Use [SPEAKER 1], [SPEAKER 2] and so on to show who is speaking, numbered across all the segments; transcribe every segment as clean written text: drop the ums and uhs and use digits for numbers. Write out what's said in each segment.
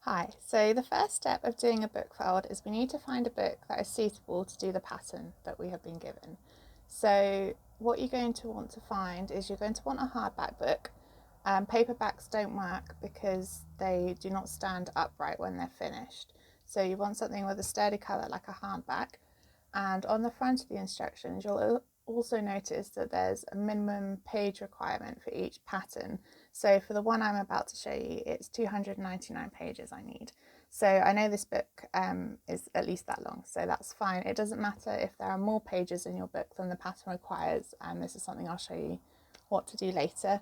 [SPEAKER 1] Hi, so the first step of doing a book fold is we need to find a book that is suitable to do the pattern that we have been given. So what you're going to want to find is you're going to want a hardback book. Paperbacks don't work because they do not stand upright when they're finished. So you want something with a sturdy cover like a hardback. And on the front of the instructions, you'll also notice that there's a minimum page requirement for each pattern. So for the one I'm about to show you, it's 299 pages I need. So I know this book is at least that long, so that's fine. It doesn't matter if there are more pages in your book than the pattern requires, and this is something I'll show you what to do later.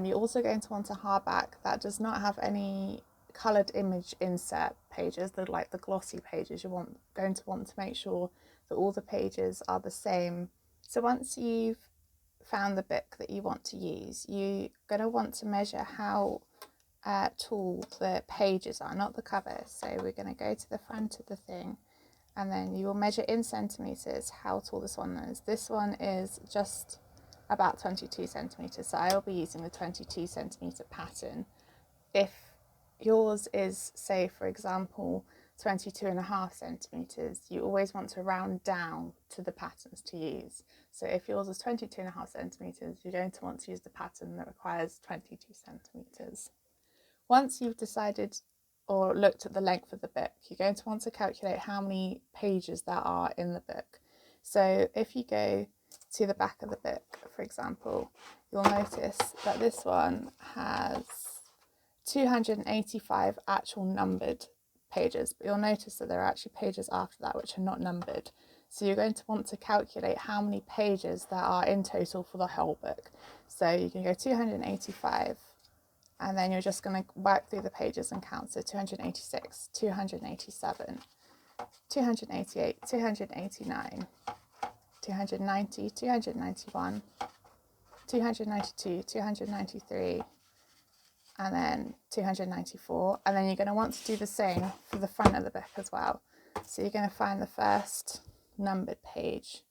[SPEAKER 1] You're also going to want a hardback that does not have any coloured image insert pages, like the glossy pages. You're going to want to make sure that all the pages are the same. So once you've found the book that you want to use, you're going to want to measure how tall the pages are, not the cover. So we're going to go to the front of the thing, and then you will measure in centimetres how tall this one is. This one is just about 22 centimetres, so I'll be using the 22 centimetre pattern. If yours is, say for example, 22.5 centimetres, you always want to round down to the patterns to use. So if yours is 22.5 centimetres, you're going to want to use the pattern that requires 22 centimetres. Once you've decided or looked at the length of the book, you're going to want to calculate how many pages there are in the book. So if you go to the back of the book, for example, you'll notice that this one has 285 actual numbered pages, but you'll notice that there are actually pages after that which are not numbered. So you're going to want to calculate how many pages there are in total for the whole book. So you can go 285, and then you're just going to work through the pages and count. So 286, 287, 288, 289, 290, 291, 292, 293, and then 294, and then you're going to want to do the same for the front of the book as well. So you're going to find the first numbered page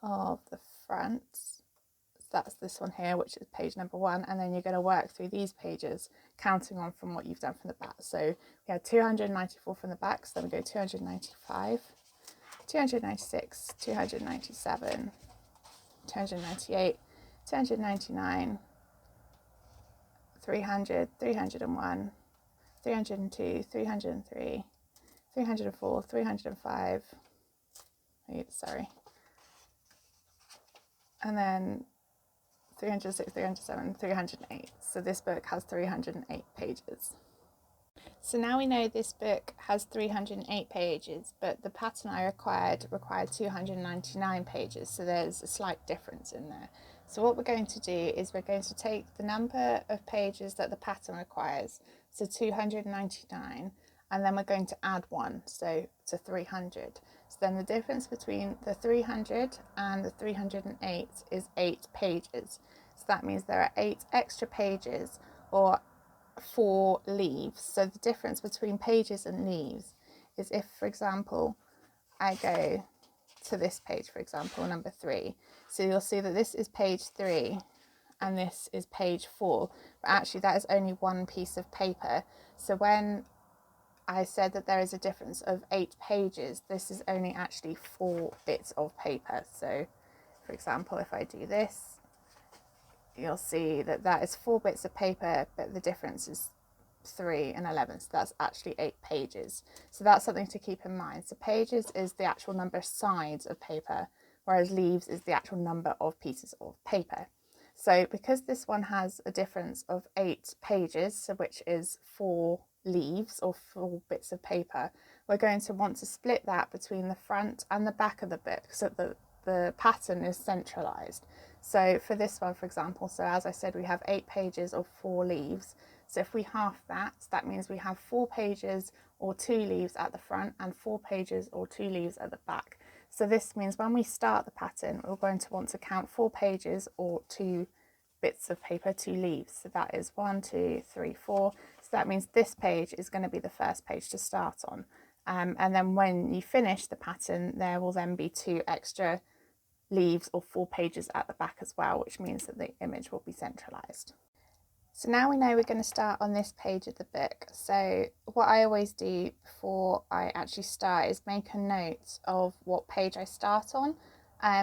[SPEAKER 1] of the front. So that's this one here, which is page number 1, and then you're going to work through these pages, counting on from what you've done from the back. So we had 294 from the back, so then we go 295, 296, 297, 298, 299, 300, 301, 302, 303, 304, 305, sorry, and then 306, 307, 308. So this book has 308 pages. So now we know this book has 308 pages, but the pattern I required 299 pages, so there's a slight difference in there. So what we're going to do is we're going to take the number of pages that the pattern requires, so 299, and then we're going to add 1, so to 300. So then the difference between the 300 and the 308 is 8 pages. So that means there are 8 extra pages, or 4 leaves. So the difference between pages and leaves is if, for example, I go to this page, for example, number 3. So you'll see that this is page 3 and this is page 4. But actually that is only one piece of paper. So when I said that there is a difference of 8 pages, this is only actually 4 bits of paper. So for example, if I do this, you'll see that that is 4 bits of paper, but the difference is 3 and 11, so that's actually 8 pages. So that's something to keep in mind. So pages is the actual number of sides of paper, whereas leaves is the actual number of pieces of paper. So because this one has a difference of 8 pages, so which is 4 leaves or 4 bits of paper, we're going to want to split that between the front and the back of the book so that the pattern is centralized. So for this one, for example, so as I said, we have 8 pages of 4 leaves. So if we half that, that means we have 4 pages or 2 leaves at the front and 4 pages or 2 leaves at the back. So this means when we start the pattern, we're going to want to count 4 pages or 2 bits of paper, 2 leaves. So that is 1, 2, 3, 4. So that means this page is going to be the first page to start on. And then when you finish the pattern, there will then be 2 extra leaves or 4 pages at the back as well, which means that the image will be centralized. So now we know we're going to start on this page of the book. So what I always do before I actually start is make a note of what page I start on,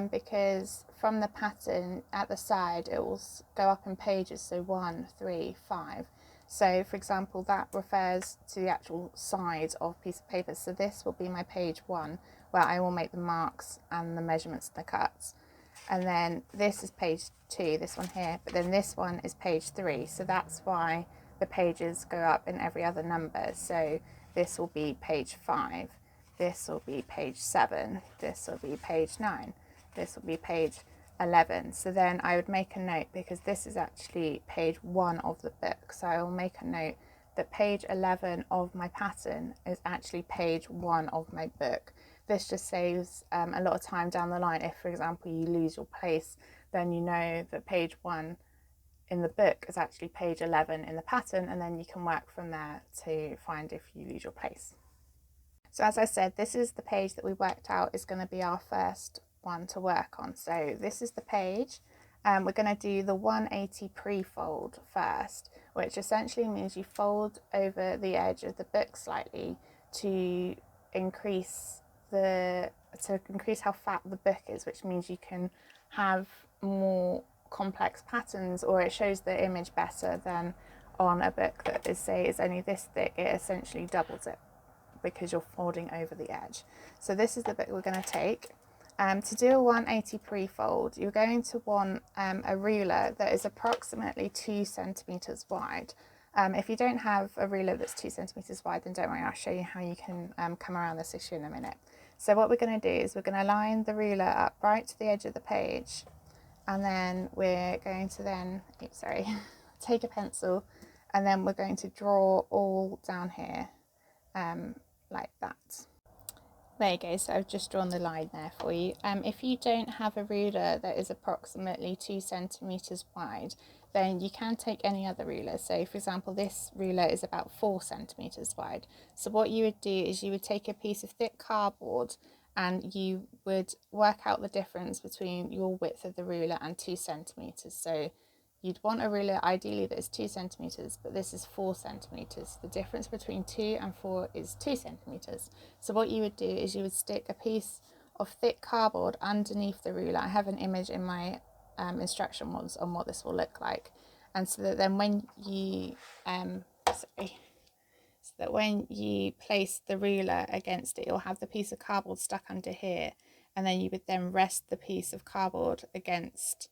[SPEAKER 1] because from the pattern at the side it will go up in pages, so 1, 3, 5. So for example, that refers to the actual side of a piece of paper. So this will be my page 1, where I will make the marks and the measurements and the cuts. And then this is page 2, this one here, but then this one is page 3. So that's why the pages go up in every other number. So this will be page 5, this will be page 7, this will be page 9, this will be page 11. So then I would make a note, because this is actually page 1 of the book. So I will make a note that page 11 of my pattern is actually page 1 of my book. This just saves a lot of time down the line. If, for example, you lose your place, then you know that page 1 in the book is actually page 11 in the pattern, and then you can work from there to find if you lose your place. So as I said, this is the page that we worked out is going to be our first one to work on. So this is the page. We're going to do the 180 pre-fold first, which essentially means you fold over the edge of the book slightly to increase how fat the book is, which means you can have more complex patterns, or it shows the image better than on a book that is only this thick. It essentially doubles it because you're folding over the edge. So this is the book we're going to take. To do a 180 pre-fold, you're going to want a ruler that is approximately 2 centimeters wide. If you don't have a ruler that's 2 centimeters wide, then don't worry, I'll show you how you can come around this issue in a minute. So what we're going to do is we're going to line the ruler up right to the edge of the page, and then we're going to take a pencil, and then we're going to draw all down here like that. There you go, so I've just drawn the line there for you. If you don't have a ruler that is approximately 2 centimeters wide, then you can take any other ruler. So for example, this ruler is about 4 centimeters wide. So what you would do is you would take a piece of thick cardboard, and you would work out the difference between your width of the ruler and 2 centimeters. So you'd want a ruler ideally that is 2 centimeters, but this is 4 centimeters. The difference between 2 and 4 is 2 centimeters. So what you would do is you would stick a piece of thick cardboard underneath the ruler. I have an image in my instruction ones on what this will look like. And so that then when you when you place the ruler against it, you'll have the piece of cardboard stuck under here, and then you would then rest the piece of cardboard against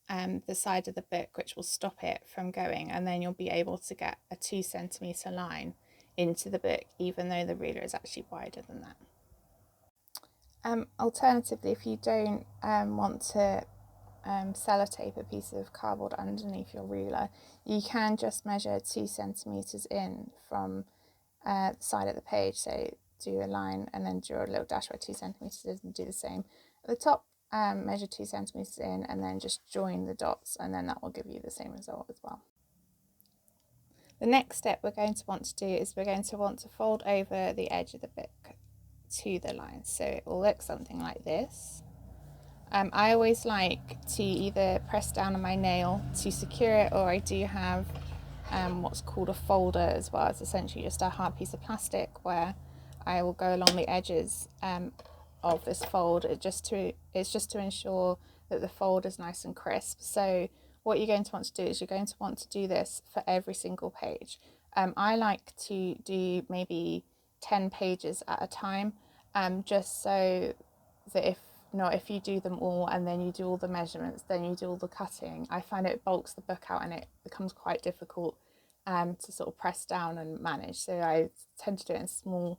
[SPEAKER 1] the side of the book, which will stop it from going, and then you'll be able to get a 2 centimeter line into the book, even though the ruler is actually wider than that. Alternatively, if you don't want to sellotape a piece of cardboard underneath your ruler, you can just measure 2 centimeters in from the side of the page. So do a line and then draw a little dash where 2 centimeters is, and do the same at the top. Measure 2 centimeters in, and then just join the dots, and then that will give you the same result as well. The next step we're going to want to do is we're going to want to fold over the edge of the book to the line. So it will look something like this. I always like to either press down on my nail to secure it, or I do have what's called a folder as well. It's essentially just a hard piece of plastic where I will go along the edges of this fold. It's just to ensure that the fold is nice and crisp. So what you're going to want to do is you're going to want to do this for every single page. I like to do maybe 10 pages at a time, just so that if you do them all and then you do all the measurements, then you do all the cutting, I find it bulks the book out and it becomes quite difficult to sort of press down and manage. So I tend to do it in small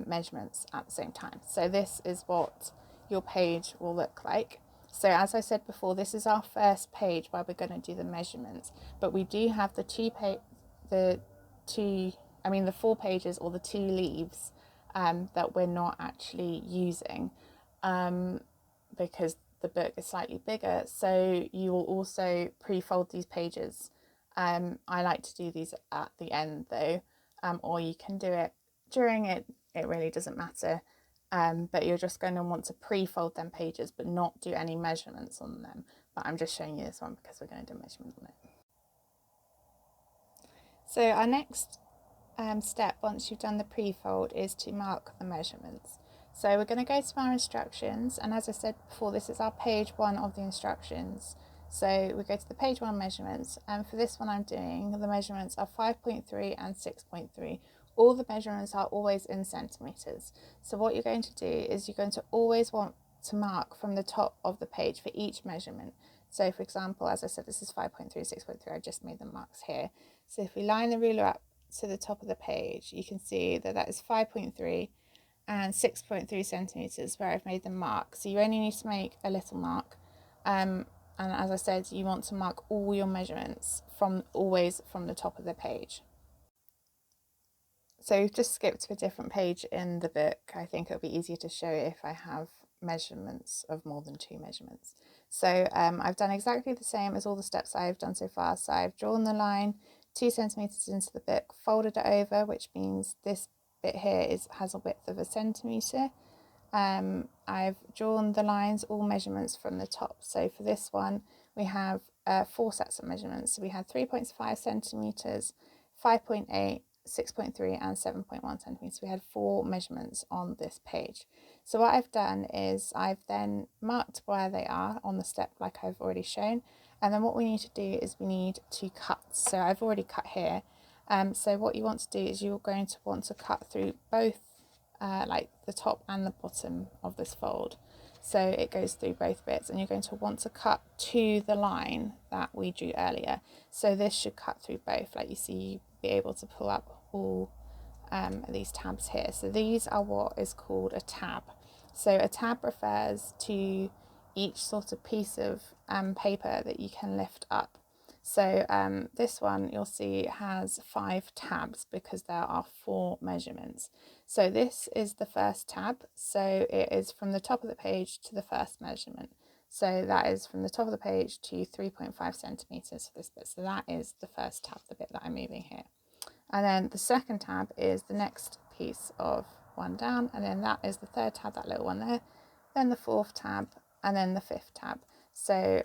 [SPEAKER 1] measurements at the same time. So this is what your page will look like. So as I said before, this is our first page where we're going to do the measurements, but we do have the 4 pages or the 2 leaves that we're not actually using because the book is slightly bigger. So you will also pre-fold these pages. I like to do these at the end though, or you can do it during it. It really doesn't matter, but you're just going to want to pre-fold them pages but not do any measurements on them. But I'm just showing you this one because we're going to do a measurement on it. So our next step, once you've done the pre-fold, is to mark the measurements. So we're going to go to our instructions, and as I said before, this is our page 1 of the instructions. So we go to the page 1 measurements, and for this one I'm doing, the measurements are 5.3 and 6.3. All the measurements are always in centimetres. So what you're going to do is you're going to always want to mark from the top of the page for each measurement. So for example, as I said, this is 5.3, 6.3, I just made the marks here. So if we line the ruler up to the top of the page, you can see that that is 5.3 and 6.3 centimetres where I've made the mark. So you only need to make a little mark. And as I said, you want to mark all your measurements always from the top of the page. So we've just skipped to a different page in the book. I think it'll be easier to show if I have measurements of more than 2 measurements. So I've done exactly the same as all the steps I've done so far. So I've drawn the line 2 centimetres into the book, folded it over, which means this bit here has a width of 1 centimetre. I've drawn the lines, all measurements from the top. So for this one, we have 4 sets of measurements. So we had 3.5 centimetres, 5.8, 6.3 and 7.1 centimetres. We had 4 measurements on this page. So what I've done is I've then marked where they are on the step like I've already shown, and then what we need to do is we need to cut. So I've already cut here. So what you want to do is you're going to want to cut through both like the top and the bottom of this fold. So it goes through both bits, and you're going to want to cut to the line that we drew earlier. So this should cut through both, like you see, you'll be able to pull up all these tabs here. So these are what is called a tab. So a tab refers to each sort of piece of paper that you can lift up. So this one you'll see has 5 tabs because there are 4 measurements. So this is the first tab, so it is from the top of the page to the first measurement. So that is from the top of the page to 3.5 centimetres for this bit. So that is the first tab, the bit that I'm moving here. And then the second tab is the next piece of one down, and then that is the third tab, that little one there, then the 4th tab, and then the 5th tab. So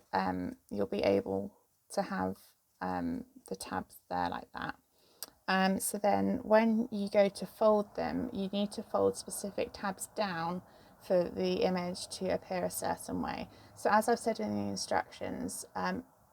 [SPEAKER 1] you'll be able to have the tabs there like that. So then when you go to fold them, you need to fold specific tabs down for the image to appear a certain way. So as I've said in the instructions,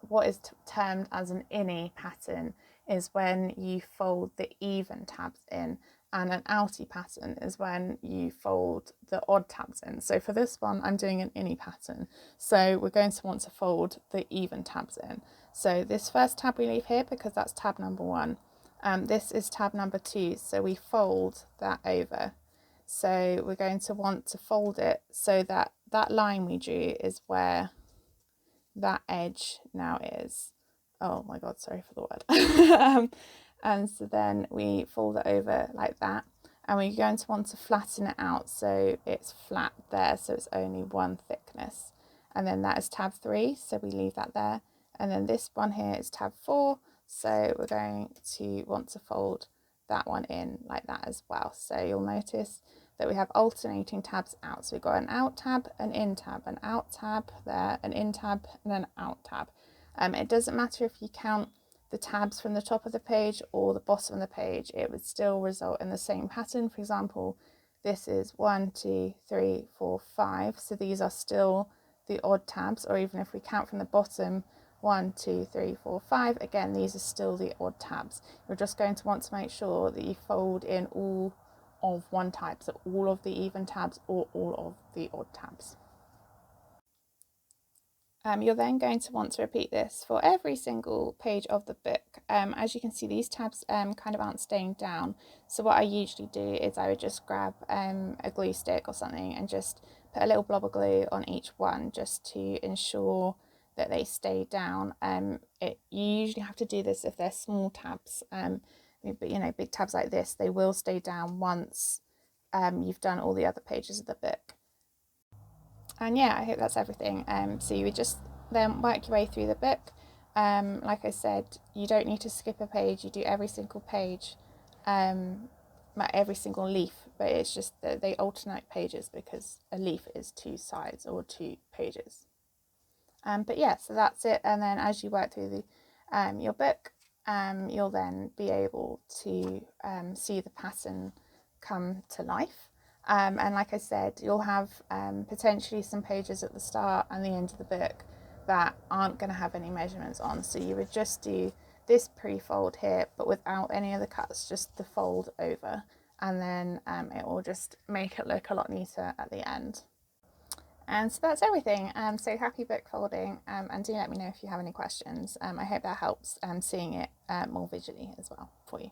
[SPEAKER 1] what is termed as an innie pattern is when you fold the even tabs in, and an outie pattern is when you fold the odd tabs in. So for this one, I'm doing an innie pattern. So we're going to want to fold the even tabs in. So this first tab we leave here because that's tab number 1. This is tab number 2, so we fold that over. So we're going to want to fold it so that that line we drew is where that edge now is. Oh my god, sorry for the word. And so then we fold it over like that, and we're going to want to flatten it out so it's flat there, so it's only 1 thickness. And then that is tab 3, so we leave that there. And then this one here is tab 4, so we're going to want to fold that one in like that as well. So you'll notice that we have alternating tabs out. So we've got an out tab, an in tab, an out tab there, an in tab, and an out tab. It doesn't matter if you count the tabs from the top of the page or the bottom of the page, it would still result in the same pattern. For example, this is 1, 2, 3, 4, 5. So these are still the odd tabs, or even if we count from the bottom, 1, 2, 3, 4, 5. Again, these are still the odd tabs. You're just going to want to make sure that you fold in all of one type, so all of the even tabs or all of the odd tabs. You're then going to want to repeat this for every single page of the book. As you can see, these tabs kind of aren't staying down. So what I usually do is I would just grab a glue stick or something and just put a little blob of glue on each one just to ensure that they stay down. You usually have to do this if they're small tabs. But you know, big tabs like this, they will stay down once you've done all the other pages of the book. And yeah, I hope that's everything. So you would just then work your way through the book. Like I said, you don't need to skip a page. You do every single page, every single leaf, but it's just that they alternate pages because a leaf is 2 sides or 2 pages. But yeah, so that's it. And then as you work through your book, you'll then be able to see the pattern come to life. And like I said, you'll have potentially some pages at the start and the end of the book that aren't going to have any measurements on. So you would just do this pre-fold here, but without any of the cuts, just the fold over. And then it will just make it look a lot neater at the end. And so that's everything. So happy book folding, and do let me know if you have any questions. I hope that helps seeing it more visually as well for you.